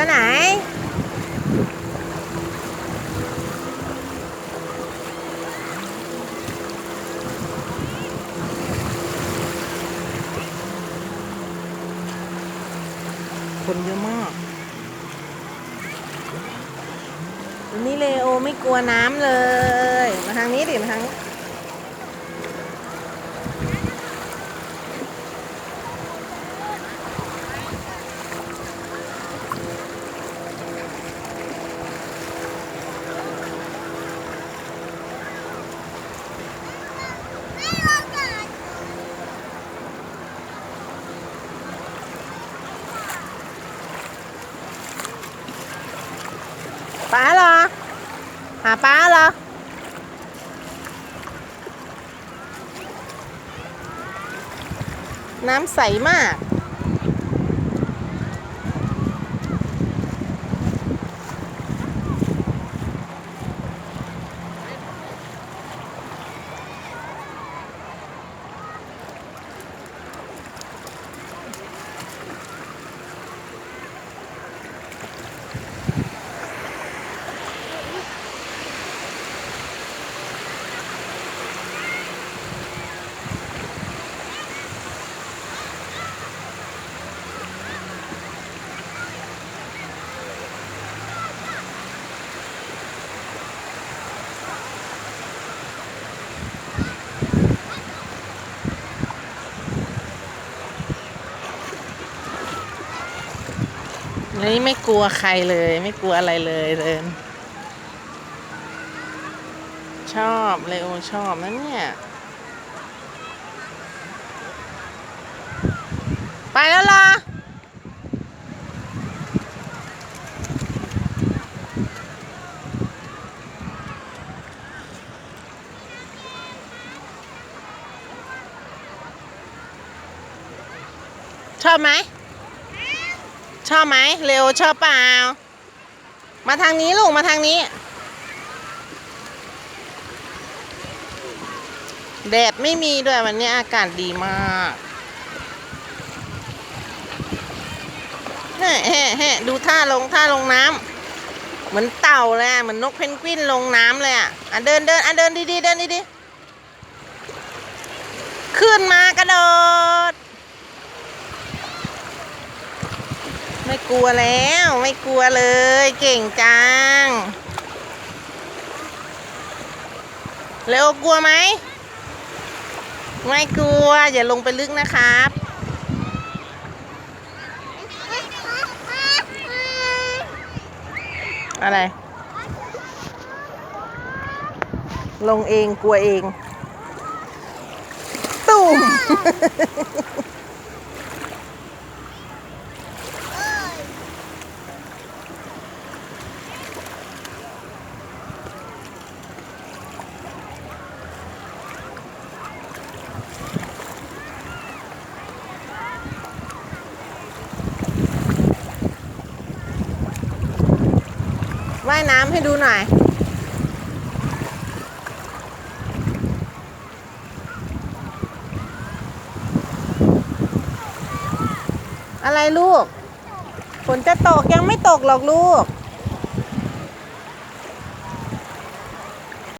ไหนคนเยอะมากวันนี้เลโอไม่กลัวน้ำเลยมาทางนี้ดิมาทางนี้ป้าเหรอหาป้าเหรอน้ำใสมากนี่ไม่กลัวใครเลยไม่กลัวอะไรเลยเดินชอบเลโอชอบนะเนี่ยไปแล้วล่ะชอบไหมชอบไหมเลโอชอบเปล่ามาทางนี้ลูกมาทางนี้แดดไม่มีด้วยวันนี้อากาศดีมากเฮ้ดูท่าลงน้ำเหมือนเต่าเลยเหมือนนกเพนกวินลงน้ำเลยอ่ะเดินดีเดินดีขึ้นมากระโดดไม่กลัวแล้วไม่กลัวเลยเก่งจังเลโอกลัวไหมไม่กลัวอย่าลงไปลึกนะครับอะไรลงเองกลัวเองตุ่มว่ายน้ำให้ดูหน่อยอะไรลูกฝนจะตกยังไม่ตกหรอกลูก